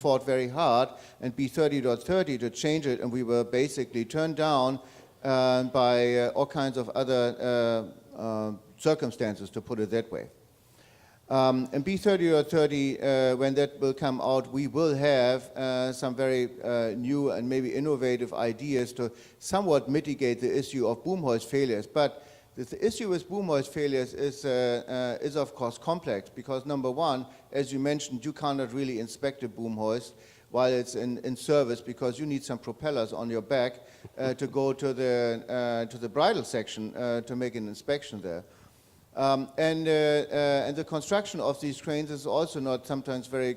fought very hard, and B30.30 to change it, and we were basically turned down by all kinds of other circumstances, to put it that way. And B30.30, when that will come out, we will have some very new and maybe innovative ideas to somewhat mitigate the issue of boom hoist failures. But the issue with boom hoist failures is of course complex, because number one, as you mentioned, you cannot really inspect a boom hoist while it's in service, because you need some propellers on your back to go to the bridle section to make an inspection there. And the construction of these cranes is also not sometimes very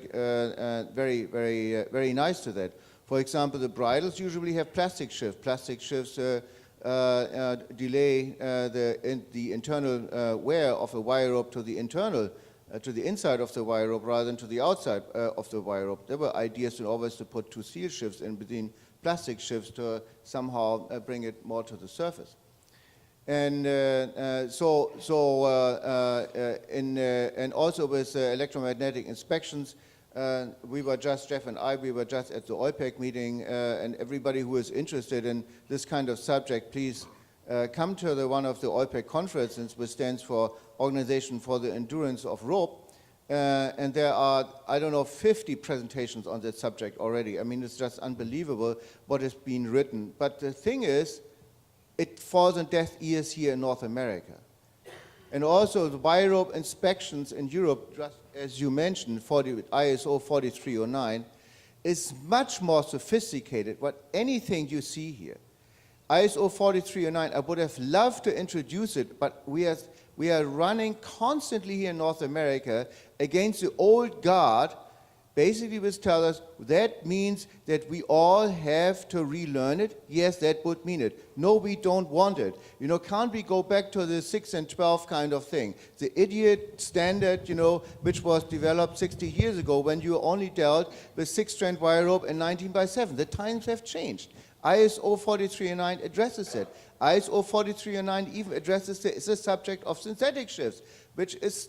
nice to that. For example, the bridles usually have plastic shifts. Plastic shifts delay the internal wear of a wire rope to the inside of the wire rope rather than to the outside of the wire rope. There were ideas to always to put two steel shifts in between plastic shifts to somehow bring it more to the surface. And and also with electromagnetic inspections, Jeff and I, we were just at the OIPEC meeting, and everybody who is interested in this kind of subject, please come to one of the OIPEC conferences, which stands for Organization for the Endurance of Rope. And there are, I don't know, 50 presentations on that subject already. I mean, it's just unbelievable what has been written. But the thing is, it falls on deaf ears here in North America. And also the wire rope inspections in Europe, just as you mentioned, ISO 4309, is much more sophisticated than anything you see here. ISO 4309, I would have loved to introduce it, but we are running constantly here in North America against the old guard, basically which tell us that means that we all have to relearn it. Yes, that would mean it. No, we don't want it. You know, can't we go back to the 6 and 12 kind of thing? The idiot standard, you know, which was developed 60 years ago when you only dealt with 6-strand wire rope and 19x7. The times have changed. ISO 4309 addresses it. ISO 4309 even addresses the subject of synthetic shifts, which is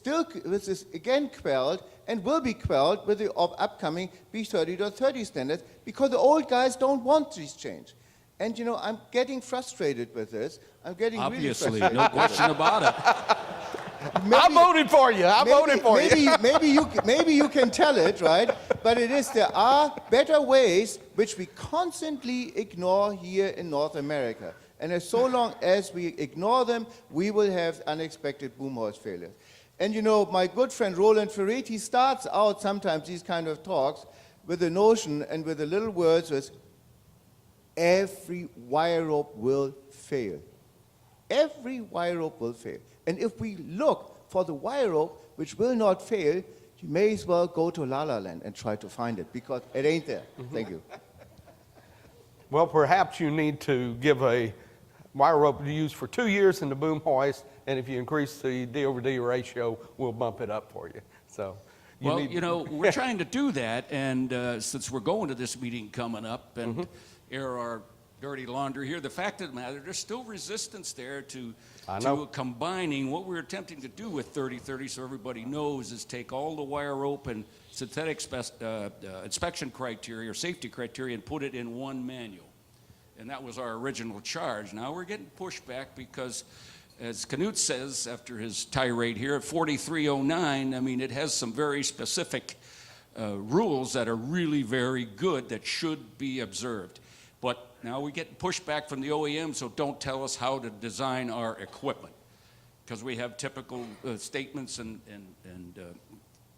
again quelled and will be quelled with the upcoming B30.30 standards, because the old guys don't want this change. And you know, I'm getting frustrated with this. I'm getting Obviously, really frustrated. no question about it. I voted for you. I voted for you. Maybe you can tell it, right? But there are better ways which we constantly ignore here in North America. And as so long as we ignore them, we will have unexpected boom hoist failures. And you know, my good friend Roland Ferretti starts out sometimes these kind of talks with the notion and with the little words with, every wire rope will fail. Every wire rope will fail. And if we look for the wire rope which will not fail, you may as well go to La La Land and try to find it, because it ain't there. Thank you. Well, perhaps you need to give a wire rope to use for 2 years in the boom hoist, and if you increase the D/D ratio, we'll bump it up for you. So, You know, we're trying to do that, and since we're going to this meeting coming up and air our dirty laundry here, the fact of the matter, there's still resistance there to combining what we're attempting to do with 3030, so everybody knows, is take all the wire rope and synthetic inspection criteria or safety criteria and put it in one manual. And that was our original charge. Now we're getting pushback because, as Knut says after his tirade here, at 4309, I mean, it has some very specific rules that are really very good that should be observed. But now we get pushback from the OEM, so don't tell us how to design our equipment, because we have typical statements and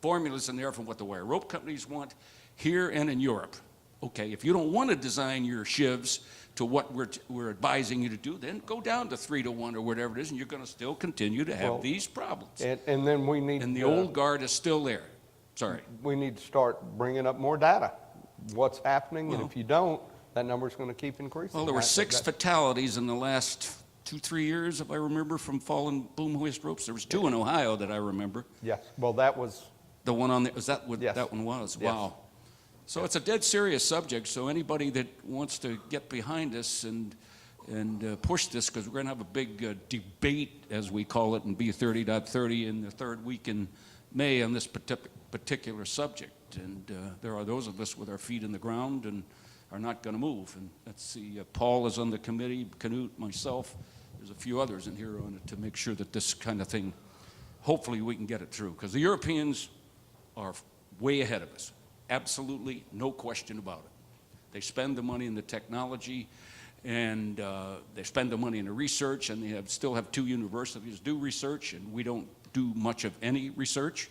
formulas in there from what the wire rope companies want here and in Europe. Okay, if you don't want to design your shivs to what we're advising you to do, then go down to 3-to-1 or whatever it is, and you're going to still continue to have these problems. And then we need... And the old guard is still there. Sorry. We need to start bringing up more data. What's happening, and if you don't, that number's going to keep increasing. Well, there were 6 fatalities in the last 2-3 years, if I remember, from fallen boom hoist ropes. There was 2 in Ohio that I remember. Yes. Well, that was... The one on the... Was that what yes. that one was? Yes. Wow. So it's a dead serious subject, so anybody that wants to get behind us and push this, because we're going to have a big debate, as we call it, in B30.30 in the 3rd week in May on this particular subject. And there are those of us with our feet in the ground and are not going to move. And let's see, Paul is on the committee, Canute, myself. There's a few others in here on it to make sure that this kind of thing, hopefully we can get it through. Because the Europeans are way ahead of us. Absolutely, no question about it. They spend the money in the technology, and they spend the money in the research, and they still have 2 universities do research, and we don't do much of any research.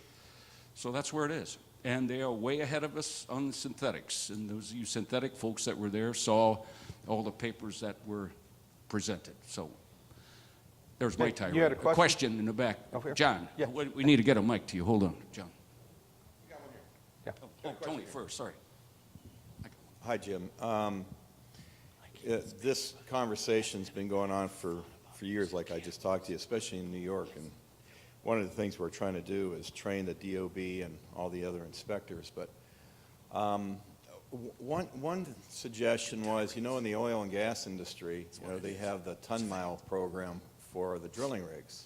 So that's where it is. And they are way ahead of us on synthetics. And those of you synthetic folks that were there saw all the papers that were presented. So there's my tirade. You had a question in the back. Over here. John, Yeah. we need to get a mic to you. Hold on, John. Yeah. Oh, Tony first, sorry. Hi, Jim. This conversation's been going on for years, like I just talked to you, especially in New York. And one of the things we're trying to do is train the DOB and all the other inspectors. But one suggestion was, in the oil and gas industry, they have the ton-mile program for the drilling rigs.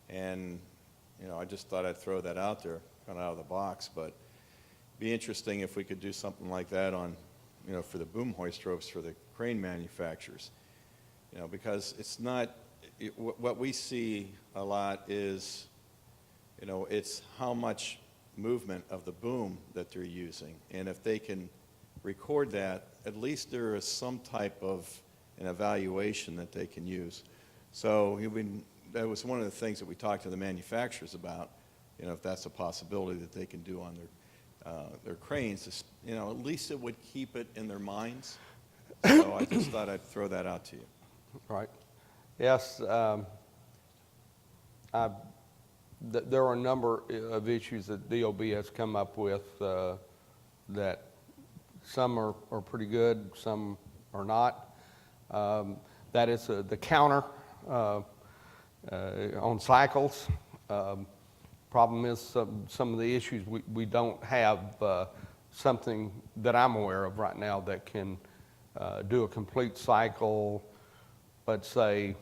And, I just thought I'd throw that out there, kind of out of the box. But be interesting if we could do something like that on, for the boom hoist ropes for the crane manufacturers. Because it's not, what we see a lot is, it's how much movement of the boom that they're using. And if they can record that, at least there is some type of an evaluation that they can use. So that was one of the things that we talked to the manufacturers about, if that's a possibility that they can do on their cranes, at least it would keep it in their minds. So I just thought I'd throw that out to you. Right. Yes. There are a number of issues that DOB has come up with that some are pretty good, some are not. That is the counter on cycles. Problem is some of the issues we don't have something that I'm aware of right now that can do a complete cycle, let's say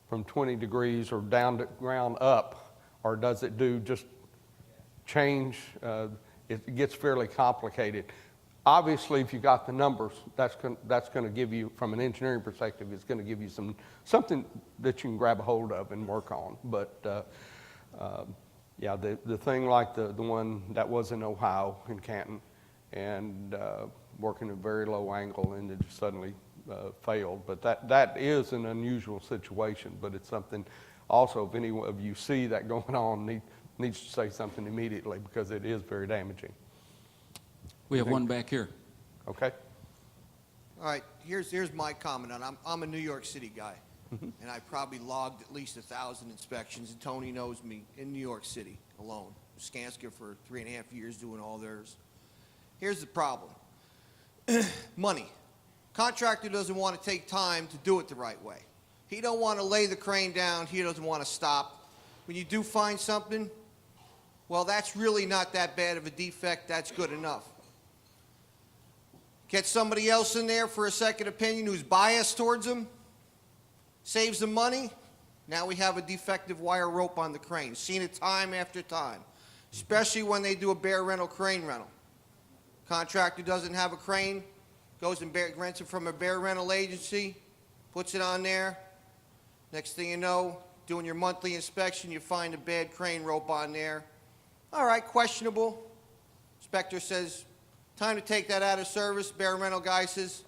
from 20 degrees or down to ground up, or does it do just change? It gets fairly complicated. Obviously, if you got the numbers, that's going to give you, from an engineering perspective, it's going to give you something that you can grab a hold of and work on. But yeah, the thing like the one that was in Ohio, in Canton, and working at a very low angle, and it just suddenly failed. But that is an unusual situation, but it's something also, if any of you see that going on, needs to say something immediately, because it is very damaging. We have one back here. Okay. All right, here's my comment on it. I'm a New York City guy, and I probably logged at least 1,000 inspections, and Tony knows me, in New York City alone. Skanska for 3.5 years doing all theirs. Here's the problem. Money. Contractor doesn't want to take time to do it the right way. He don't want to lay the crane down. He doesn't want to stop. When you do find something, well, that's really not that bad of a defect. That's good enough. Get somebody else in there for a second opinion who's biased towards them, saves them money. Now we have a defective wire rope on the crane. Seen it time after time, especially when they do a bare rental crane rental. Contractor doesn't have a crane, goes and rents it from a bare rental agency, puts it on there. Next thing you know, doing your monthly inspection, you find a bad crane rope on there. All right, questionable. Inspector says, time to take that out of service. Bare rental guy says,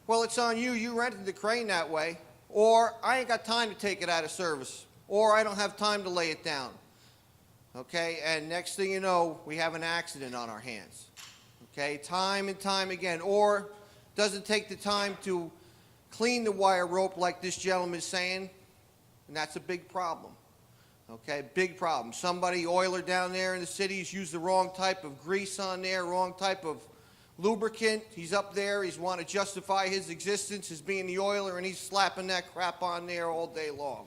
well, it's on you. You rented the crane that way. Or, I ain't got time to take it out of service. Or, I don't have time to lay it down. Okay, and next thing you know, we have an accident on our hands. Okay, time and time again. Or, doesn't take the time to clean the wire rope like this gentleman is saying, and that's a big problem. Okay, big problem. Somebody, oiler down there in the city, has used the wrong type of grease on there, wrong type of lubricant. He's up there, he's want to justify his existence as being the oiler, and he's slapping that crap on there all day long.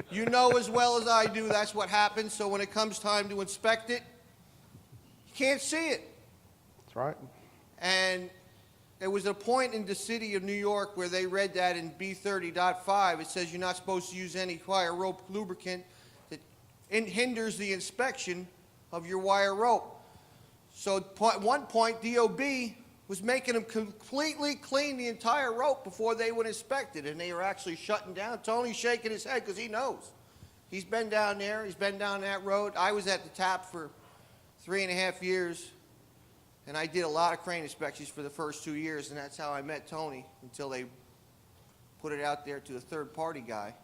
You know as well as I do that's what happens, so when it comes time to inspect it, you can't see it. That's right. And there was a point in the city of New York where they read that in B30.5, it says you're not supposed to use any wire rope lubricant that hinders the inspection of your wire rope. So at one point, DOB was making them completely clean the entire rope before they would inspect it, and they were actually shutting down. Tony's shaking his head because he knows. He's been down there. He's been down that road. I was at the tap for 3.5 years, and I did a lot of crane inspections for the first 2 years, and that's how I met Tony until they put it out there to a third-party guy.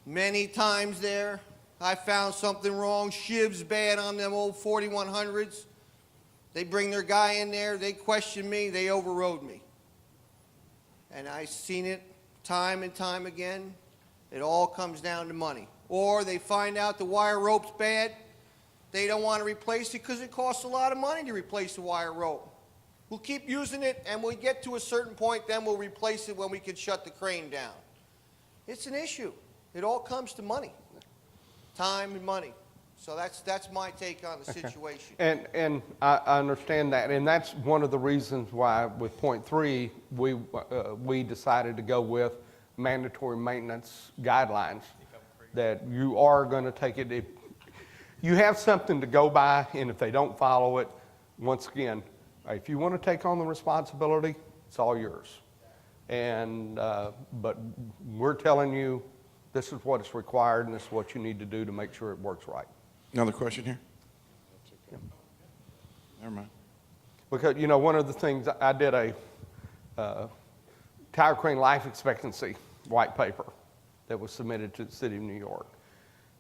Many times there, I found something wrong, shivs bad on them old 4100s. They bring their guy in there, they question me, they overrode me. And I've seen it time and time again. It all comes down to money. Or they find out the wire rope's bad, they don't want to replace it because it costs a lot of money to replace the wire rope. We'll keep using it, and when we get to a certain point, then we'll replace it when we can shut the crane down. It's an issue. It all comes to money, time and money. So that's my take on the situation. And I understand that, and that's one of the reasons why with point 3, we decided to go with mandatory maintenance guidelines, that you are going to take it, if you have something to go by, and if they don't follow it, once again, if you want to take on the responsibility, it's all yours. And, but we're telling you, this is what is required, and this is what you need to do to make sure it works right. Another question here? Never mind. Because, you know, one of the things, I did a tower crane life expectancy white paper that was submitted to the city of New York.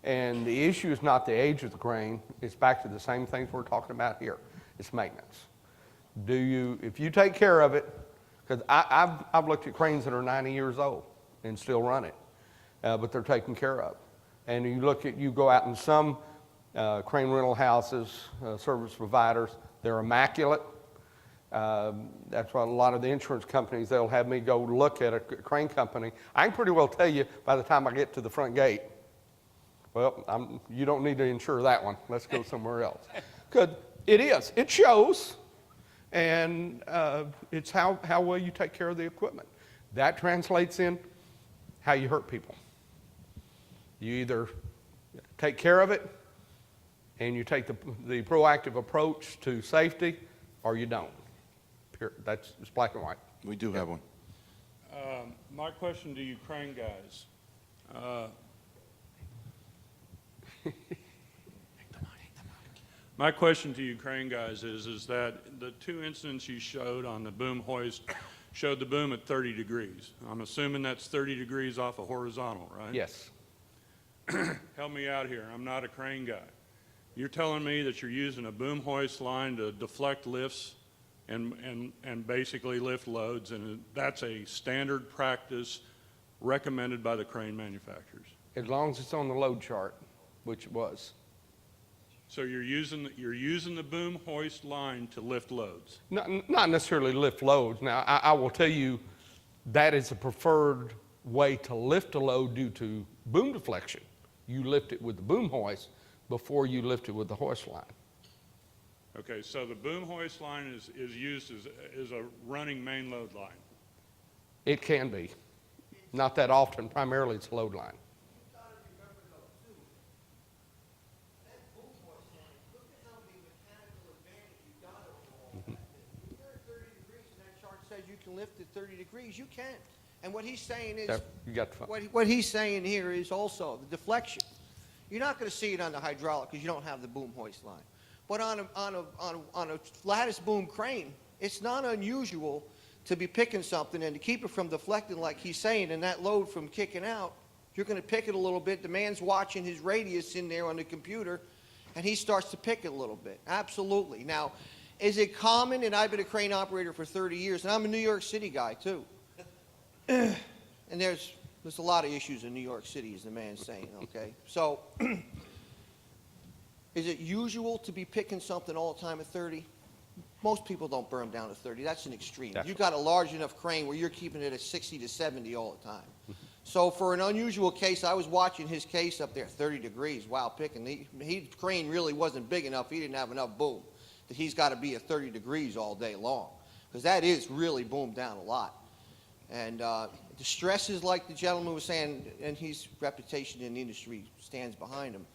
And the issue is not the age of the crane, it's back to the same things we're talking about here. It's maintenance. If you take care of it, because I've looked at cranes that are 90 years old and still running, but they're taken care of. And you go out in some crane rental houses, service providers, they're immaculate. That's why a lot of the insurance companies, they'll have me go look at a crane company. I can pretty well tell you by the time I get to the front gate, well, you don't need to insure that one. Let's go somewhere else. Because it shows, and it's how well you take care of the equipment. That translates in how you hurt people. You either take care of it and you take the proactive approach to safety, or you don't. It's black and white. We do have one. My question to you crane guys, my question to you crane guys is that the 2 incidents you showed on the boom hoist showed the boom at 30 degrees. I'm assuming that's 30 degrees off a horizontal, right? Yes. Help me out here. I'm not a crane guy. You're telling me that you're using a boom hoist line to deflect lifts and basically lift loads, and that's a standard practice recommended by the crane manufacturers. As long as it's on the load chart, which it was. So you're using the boom hoist line to lift loads. Not necessarily lift loads. Now, I will tell you that is a preferred way to lift a load due to boom deflection. You lift it with the boom hoist before you lift it with the hoist line. Okay, so the boom hoist line is used as a running main load line. It can be. Not that often. Primarily it's a load line. You've got to remember though, too, that boom hoist line, look at how the mechanical advantage you got over all that. If you're at 30 degrees and that chart says you can lift at 30 degrees, you can. And what he's saying is, You got the what he's saying here is also the deflection. You're not going to see it on the hydraulic because you don't have the boom hoist line. But on a lattice boom crane, it's not unusual to be picking something and to keep it from deflecting like he's saying and that load from kicking out. You're going to pick it a little bit. The man's watching his radius in there on the computer, and he starts to pick it a little bit. Absolutely. Now, is it common? And I've been a crane operator for 30 years, and I'm a New York City guy too. And there's a lot of issues in New York City, as the man's saying, okay? So, is it usual to be picking something all the time at 30? Most people don't burn down to 30. That's an extreme. Definitely. You've got a large enough crane where you're keeping it at 60 to 70 all the time. So for an unusual case, I was watching his case up there, 30 degrees, wow, picking. His crane really wasn't big enough. He didn't have enough boom. That he's got to be at 30 degrees all day long, because that is really boomed down a lot. And the stresses, like the gentleman was saying, and his reputation in the industry stands behind him.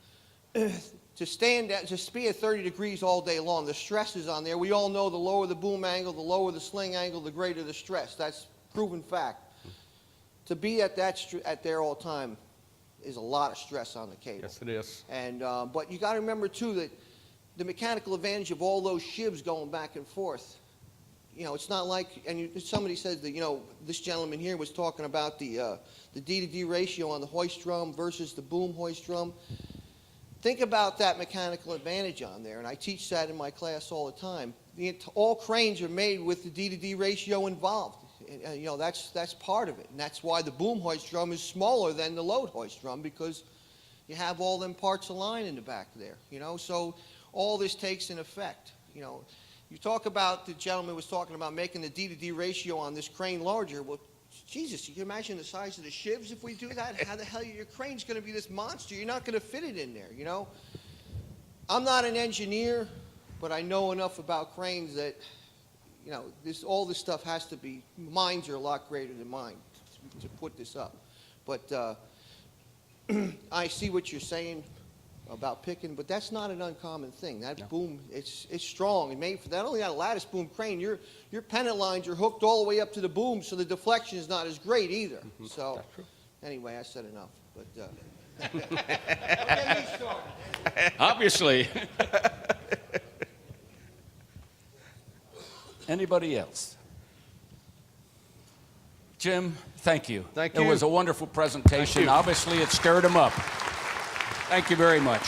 to stand at, just be at 30 degrees all day long, the stress is on there. We all know the lower the boom angle, the lower the sling angle, the greater the stress. That's proven fact. To be at at there all the time is a lot of stress on the cable. Yes, it is. And, but you got to remember, too, that the mechanical advantage of all those shivs going back and forth, you know, it's not like, and somebody said that, you know, this gentleman here was talking about the D to D ratio on the hoist drum versus the boom hoist drum. Think about that mechanical advantage on there, and I teach that in my class all the time. All cranes are made with the D to D ratio involved. And, you know, that's part of it, and that's why the boom hoist drum is smaller than the load hoist drum, because you have all them parts aligned in the back there, you know, so all this takes an effect, you know. You talk about, the gentleman was talking about making the D to D ratio on this crane larger. Well, Jesus, you can imagine the size of the shivs if we do that? How the hell, your crane's going to be this monster? You're not going to fit it in there, you know? I'm not an engineer, but I know enough about cranes that, you know, all this stuff has to be, mines are a lot greater than mine to put this up. But I see what you're saying about picking, but that's not an uncommon thing. That boom, it's strong. It made for not only that lattice boom crane, your pennant lines are hooked all the way up to the boom, so the deflection is not as great either. So anyway, I said enough. But don't get me started. Obviously. Anybody else? Jim, thank you. Thank It you. was a wonderful presentation. you. Obviously, it stirred them up. Thank you very much.